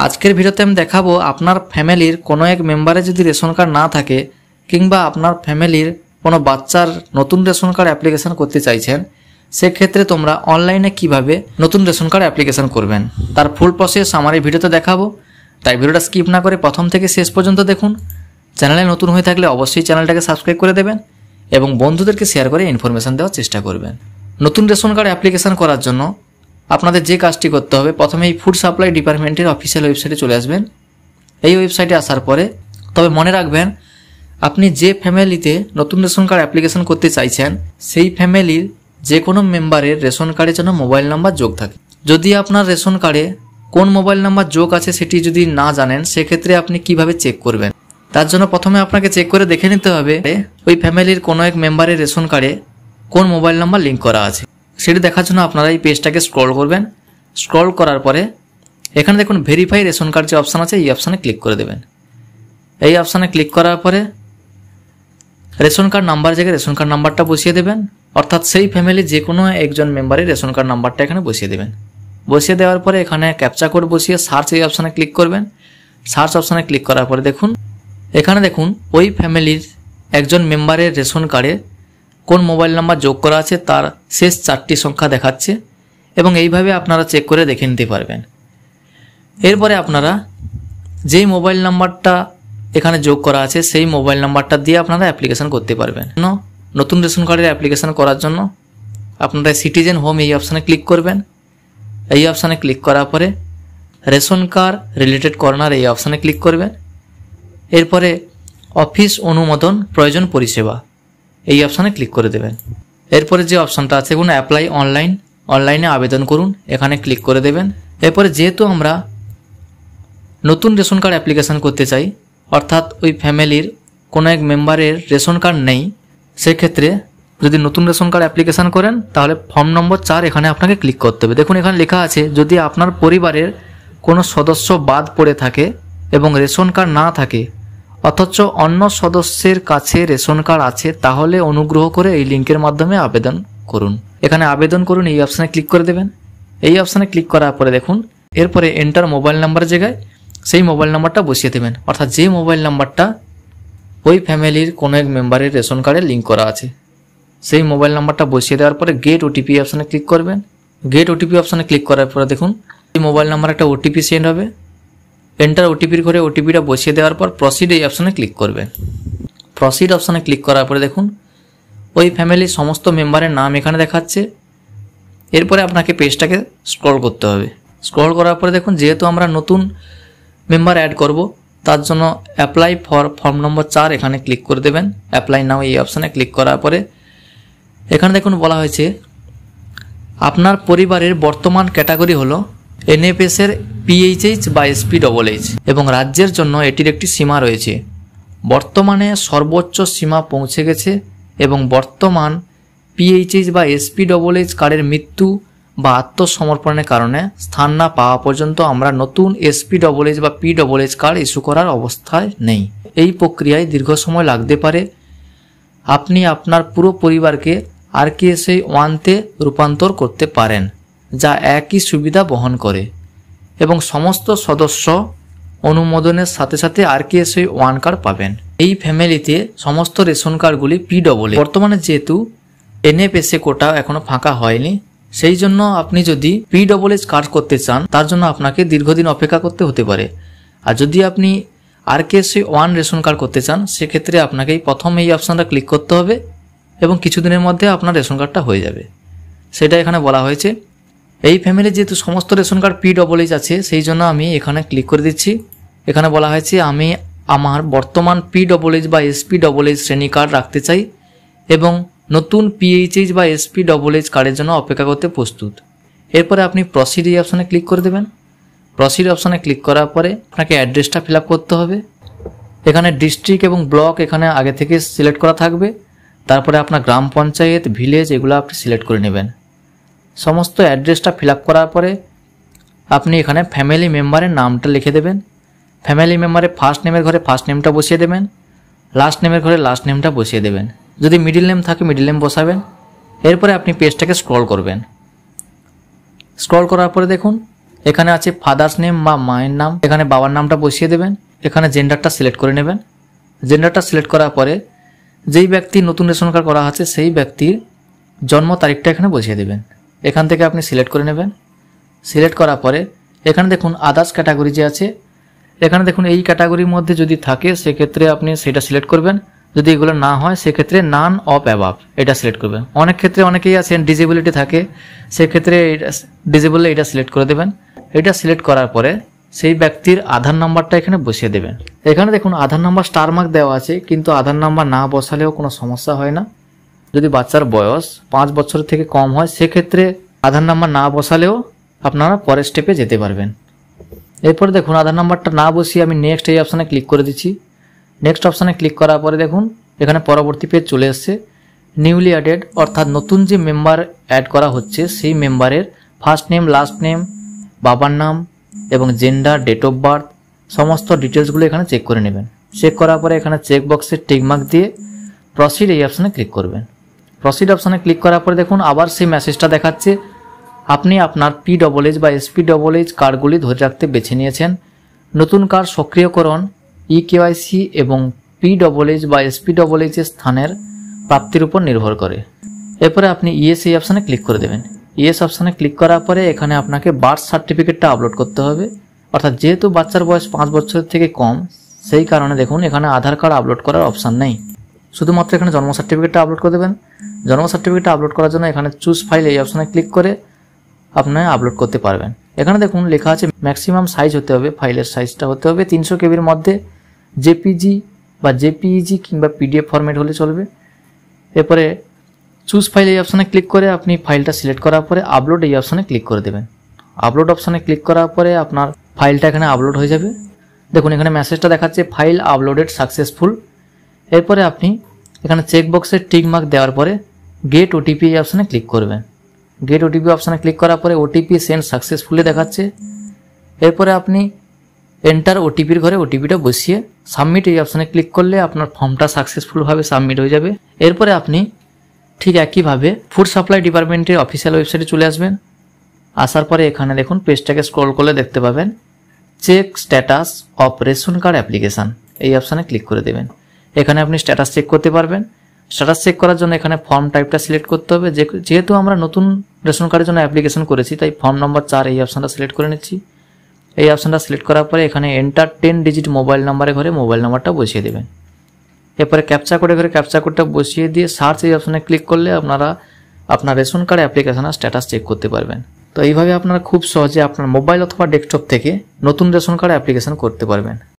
আজকের ভিডিওতে আমি দেখাবো আপনার ফ্যামিলির কোনো এক মেম্বারে যদি রেশন কার্ড না থাকে কিংবা আপনার ফ্যামিলির কোনো বাচ্চার নতুন রেশন কার্ড অ্যাপ্লিকেশন করতে চাইছেন, সেক্ষেত্রে তোমরা অনলাইনে কিভাবে নতুন রেশন কার্ড অ্যাপ্লিকেশন করবেন তার ফুল প্রসেস আমার এই ভিডিওতে দেখাবো। তাই ভিডিওটা স্কিপ না করে প্রথম থেকে শেষ পর্যন্ত দেখুন। চ্যানেলে নতুন হয়ে থাকলে অবশ্যই চ্যানেলটাকে সাবস্ক্রাইব করে দেবেন এবং বন্ধুদেরকে শেয়ার করে ইনফরমেশন দেওয়ার চেষ্টা করবেন। নতুন রেশন কার্ড অ্যাপ্লিকেশন করার জন্য আপনাদের যে কাজটি করতে হবে, প্রথমে এই ফুড সাপ্লাই ডিপার্টমেন্টের অফিসিয়াল ওয়েবসাইটে চলে আসবেন। এই ওয়েবসাইটে আসার পরে তবে মনে রাখবেন, আপনি যে ফ্যামিলিতে নতুন রেশন কার্ড অ্যাপ্লিকেশন করতে চাইছেন সেই ফ্যামিলির যে কোনো মেম্বারের রেশন কার্ডের জন্য মোবাইল নাম্বার যোগ থাকে। যদি আপনার রেশন কার্ডে কোন মোবাইল নাম্বার যোগ আছে সেটি যদি না জানেন, সেক্ষেত্রে আপনি কিভাবে চেক করবেন? তার জন্য প্রথমে আপনাকে চেক করে দেখে নিতে হবে ওই ফ্যামিলির কোনো এক মেম্বারের রেশন কার্ডে কোন মোবাইল নাম্বার লিঙ্ক করা আছে। সেটি দেখার জন্য আপনারা এই পেজটাকে স্ক্রল করবেন। স্ক্রল করার পরে এখানে দেখুন ভেরিফাই রেশন কার্ড যে অপশান আছে, এই অপশানে ক্লিক করে দেবেন। এই অপশানে ক্লিক করার পরে রেশন কার্ড নাম্বার জায়গায় রেশন কার্ড নাম্বারটা বসিয়ে দেবেন, অর্থাৎ সেই ফ্যামিলির যে কোনো একজন মেম্বারের রেশন কার্ড নাম্বারটা এখানে বসিয়ে দেবেন। বসিয়ে দেওয়ার পরে এখানে ক্যাপচা কোড বসিয়ে সার্চ এই অপশানে ক্লিক করবেন। সার্চ অপশানে ক্লিক করার পরে দেখুন এখানে দেখুন ওই ফ্যামিলির একজন মেম্বারের রেশন কার্ডে কোন মোবাইল নাম্বার যোগ করা আছে তার শেষ 4টি সংখ্যা দেখাচ্ছে এবং এইভাবে আপনারা চেক করে দেখে নিতে পারবেন। এরপরে আপনারা যেই মোবাইল নাম্বারটা এখানে যোগ করা আছে সেই মোবাইল নাম্বারটা দিয়ে আপনারা অ্যাপ্লিকেশন করতে পারবেন। নতুন রেশন কার্ডের অ্যাপ্লিকেশন করার জন্য আপনারা সিটিজেন হোম এই অপশানে ক্লিক করবেন। এই অপশানে ক্লিক করার পরে রেশন কার্ড রিলেটেড কর্নার এই অপশানে ক্লিক করবেন। এরপরে অফিস অনুমোদন প্রয়োজন পরিষেবা এই অপশানে ক্লিক করে দেবেন। এরপরে যে অপশানটা আছে দেখুন অ্যাপ্লাই অনলাইন, অনলাইনে আবেদন করুন, এখানে ক্লিক করে দেবেন। এরপরে যেহেতু আমরা নতুন রেশন কার্ড অ্যাপ্লিকেশন করতে চাই, অর্থাৎ ওই ফ্যামিলির কোনো এক মেম্বারের রেশন কার্ড নেই, সেক্ষেত্রে যদি নতুন রেশন কার্ড অ্যাপ্লিকেশন করেন তাহলে ফর্ম নম্বর 4 এখানে আপনাকে ক্লিক করতে হবে। দেখুন এখানে লেখা আছে, যদি আপনার পরিবারের কোনো সদস্য বাদ পড়ে থাকে এবং রেশন কার্ড না থাকে অথচ অন্য সদস্যের কাছে রেশন কার্ড আছে, তাহলে অনুগ্রহ করে এই লিঙ্কের মাধ্যমে আবেদন করুন। এখানে আবেদন করুন এই অপশানে ক্লিক করে দেবেন। এই অপশানে ক্লিক করার পরে দেখুন এরপরে এন্টার মোবাইল নাম্বারের জায়গায় সেই মোবাইল নাম্বারটা বসিয়ে দেবেন, অর্থাৎ যে মোবাইল নাম্বারটা ওই ফ্যামিলির কোনো এক মেম্বারের রেশন কার্ডে লিঙ্ক করা আছে সেই মোবাইল নাম্বারটা বসিয়ে দেওয়ার পরে গেট ওটিপি অপশানে ক্লিক করবেন। গেট ওটিপি অপশানে ক্লিক করার পরে দেখুন এই মোবাইল নাম্বার একটা ওটিপি সেন্ড হবে। এন্টার ওটিপির ঘরে ওটিপিটা বসিয়ে দেওয়ার পর প্রসিড এই অপশানে ক্লিক করবেন। প্রসিড অপশানে ক্লিক করার পরে দেখুন ওই ফ্যামিলির সমস্ত মেম্বারের নাম এখানে দেখাচ্ছে। এরপরে আপনাকে পেজটাকে স্ক্রল করতে হবে। স্ক্রল করার পরে দেখুন যেহেতু আমরা নতুন মেম্বার অ্যাড করব, তার জন্য অ্যাপ্লাই ফর ফর্ম নম্বর 4 এখানে ক্লিক করে দেবেন। অ্যাপ্লাই নাও এই অপশানে ক্লিক করার পরে এখানে দেখুন বলা হয়েছে আপনার পরিবারের বর্তমান ক্যাটাগরি হলো এনএফএস এর পিএইচএইচ বা এসপিডবলএইচ এবং রাজ্যের জন্য এটির একটি সীমা রয়েছে। বর্তমানে সর্বোচ্চ সীমা পৌঁছে গেছে এবং বর্তমান পিএইচএইচ বা এসপিডবলএইচ কার্ডের মৃত্যু বা আত্মসমর্পণের কারণে স্থান না পাওয়া পর্যন্ত আমরা নতুন এসপিডবলএইচ বা পিডবলএইচ কার্ড ইস্যু করার অবস্থায় নেই। এই প্রক্রিয়ায় দীর্ঘ সময় লাগতে পারে। আপনি আপনার পুরো পরিবারকে আরকেএসআই 1-তে রূপান্তর করতে পারেন, যা একই সুবিধা বহন করে এবং সমস্ত সদস্য অনুমোদনের সাথে সাথে আরকেএসআই 1 কার্ড পাবেন। এই ফ্যামিলিতে সমস্ত রেশন কার্ডগুলি পিডবলএইচ। বর্তমানে যেহেতু এনএফএসএ কোটা এখনো ফাঁকা হয়নি, সেই জন্য আপনি যদি পিডবলএইচ কার্ড করতে চান তার জন্য আপনাকে দীর্ঘদিন অপেক্ষা করতে হতে পারে। আর যদি আপনি আরকেএসআই 1 রেশন কার্ড করতে চান, সেক্ষেত্রে আপনাকে প্রথম এই অপশানটা ক্লিক করতে হবে এবং কিছুদিনের মধ্যে আপনার রেশন কার্ডটা হয়ে যাবে, সেটা এখানে বলা হয়েছে। এই ফ্যামিলি যেহেতু সমস্ত রেশন কার্ড পিডবলএইচ আছে, সেই জন্য আমি এখানে ক্লিক করে দিচ্ছি। এখানে বলা হয়েছে আমি আমার বর্তমান পিডবলএইচ বা এসপিডবলএইচ শ্রেণী কার্ড রাখতে চাই এবং নতুন পিএইচএইচ বা এসপিডবলএইচ কার্ডের জন্য অপেক্ষা করতে প্রস্তুত। এরপরে আপনি প্রসিড এই অপশানে ক্লিক করে দেবেন। প্রসিড অপশানে ক্লিক করার পরে আপনাকে অ্যাড্রেসটা ফিল আপ করতে হবে। এখানে ডিস্ট্রিক্ট এবং ব্লক এখানে আগে থেকে সিলেক্ট করা থাকবে। তারপরে আপনার গ্রাম পঞ্চায়েত, ভিলেজ এগুলো আপনি সিলেক্ট করে নেবেন। সমস্ত অ্যাড্রেসটা ফিল আপ করার পরে আপনি এখানে ফ্যামিলি মেম্বারের নামটা লিখে দেবেন। ফ্যামিলি মেম্বারের ফার্স্ট নেমের ঘরে ফার্স্ট নেমটা বসিয়ে দেবেন, লাস্ট নেমের ঘরে লাস্ট নেমটা বসিয়ে দেবেন। যদি মিডিল নেম থাকে মিডিল নেম বসাবেন। এরপরে আপনি পেজটাকে স্ক্রল করবেন। স্ক্রল করার পরে দেখুন এখানে আছে ফাদার্স নেম বা মায়ের নাম, এখানে বাবার নামটা বসিয়ে দেবেন। এখানে জেন্ডারটা সিলেক্ট করে নেবেন। জেন্ডারটা সিলেক্ট করার পরে যেই ব্যক্তি নতুন রেশন কার্ড করা আছে সেই ব্যক্তির জন্ম তারিখটা এখানে বসিয়ে দেবেন। এখান থেকে আপনি সিলেক্ট করে নেবেন। সিলেক্ট করার পরে এখানে দেখুন আদার্স ক্যাটাগরি যে আছে, এখানে দেখুন এই ক্যাটাগরির মধ্যে যদি থাকে সেক্ষেত্রে আপনি সেটা সিলেক্ট করবেন। যদি এগুলো না হয় সেক্ষেত্রে নান অফ অ্যাবাভ এটা সিলেক্ট করবেন। অনেক ক্ষেত্রে অনেকেই আছেন ডিজেবিলিটি থাকে, সেক্ষেত্রে ডিজেবলে এটা সিলেক্ট করে দেবেন। এটা সিলেক্ট করার পরে সেই ব্যক্তির আধার নাম্বারটা এখানে বসিয়ে দেবেন। এখানে দেখুন আধার নাম্বার স্টার মার্ক দেওয়া আছে, কিন্তু আধার নাম্বার না বসালেও কোনো সমস্যা হয় না। যদি বাচ্চার বয়স 5 বছর থেকে কম হয় সেক্ষেত্রে আধার নাম্বার না বসালেও আপনারা পরের স্টেপে যেতে পারবেন। এরপরে দেখুন আধার নাম্বারটা না বসিয়ে আমি নেক্সট এই অপশানে ক্লিক করে দিচ্ছি। নেক্সট অপশানে ক্লিক করার পরে দেখুন এখানে পরবর্তী পেজ চলে এসছে। নিউলি অ্যাডেড অর্থাৎ নতুন যে মেম্বার অ্যাড করা হচ্ছে সেই মেম্বারের ফার্স্ট নেম, লাস্ট নেম, বাবার নাম এবং জেন্ডার, ডেট অফ বার্থ সমস্ত ডিটেলসগুলো এখানে চেক করে নেবেন। চেক করার পরে এখানে চেক বক্সে টিক মার্ক দিয়ে প্রসিড এই অপশানে ক্লিক করবেন। প্রসিড অপশানে ক্লিক করার পরে দেখুন আবার সেই মেসেজটা দেখাচ্ছে আপনি আপনার PWH বা SPWH কার্ডগুলি ধরে রাখতে বেছে নিয়েছেন। নতুন কার্ড সক্রিয়করণ EKYC এবং PWH বা SPWH এর স্থানের প্রাপ্তির উপর নির্ভর করে। এরপরে আপনি ইয়েস এই অপশানে ক্লিক করে দেবেন। ইয়েস অপশানে ক্লিক করার পরে এখানে আপনাকে বার্থ সার্টিফিকেটটা আপলোড করতে হবে। অর্থাৎ যেহেতু বাচ্চার বয়স 5 বছরের থেকে কম সেই কারণে দেখুন এখানে আধার কার্ড আপলোড করার অপশান নেই, শুধুমাত্র এখানে জন্ম সার্টিফিকেটটা আপলোড করে দেবেন। জন্ম সার্টিফিকেটটা আপলোড করার জন্য এখানে চুজ ফাইল এই অপশানে ক্লিক করে আপনি আপলোড করতে পারবেন। এখানে দেখুন লেখা আছে ম্যাক্সিমাম সাইজ হতে হবে, ফাইলের সাইজটা হতে হবে 300 কেবির মধ্যে, JPG বা JPEG কিংবা PDF ফরম্যাট হলে চলবে। এরপরে চুজ ফাইল এই অপশানে ক্লিক করে আপনি ফাইলটা সিলেক্ট করার পরে আপলোড এই অপশানে ক্লিক করে দেবেন। আপলোড অপশানে ক্লিক করার পরে আপনার ফাইলটা এখানে আপলোড হয়ে যাবে। দেখুন এখানে মেসেজটা দেখাচ্ছে ফাইল আপলোডেড সাকসেসফুল। এরপরে আপনি এখানে চেক বক্সে টিক মার্ক দেওয়ার পরে গেট OTP এই অপশানে ক্লিক করবেন। গেট OTP অপশানে ক্লিক করার পরে OTP সেন্ড সাকসেসফুলি দেখাচ্ছে। এরপরে আপনি এন্টার OTPর ঘরে OTPটা বসিয়ে সাবমিট এই অপশানে ক্লিক করলে আপনার ফর্মটা সাকসেসফুলভাবে সাবমিট হয়ে যাবে। এরপরে আপনি ঠিক একইভাবে ফুড সাপ্লাই ডিপার্টমেন্টের অফিসিয়াল ওয়েবসাইটে চলে আসবেন। আসার পরে এখানে দেখুন পেজটাকে স্ক্রল করলে দেখতে পাবেন check status of ration card application এই অপশানে ক্লিক করে দেবেন। এখানে আপনি স্ট্যাটাস চেক করতে পারবেন। স্ট্যাটাস চেক করার জন্য এখানে ফর্ম টাইপটা সিলেক্ট করতে হবে। যেহেতু আমরা নতুন রেশন কার্ডের জন্য অ্যাপ্লিকেশন করেছি তাই ফর্ম নম্বর 4 এই অপশানটা সিলেক্ট করে নিচ্ছি। এই অপশানটা সিলেক্ট করার পরে এখানে এন্টার 10 ডিজিট মোবাইল নাম্বারের ঘরে মোবাইল নাম্বারটা বসিয়ে দেবেন। এরপরে ক্যাপচা কোডের ঘরে ক্যাপচা কোডটা বসিয়ে দিয়ে সার্চ এই অপশানে ক্লিক করলে আপনারা আপনার রেশন কার্ড অ্যাপ্লিকেশনের স্ট্যাটাস চেক করতে পারবেন। তো এইভাবে আপনারা খুব সহজে আপনার মোবাইল অথবা ডেস্কটপ থেকে নতুন রেশন কার্ড অ্যাপ্লিকেশন করতে পারবেন।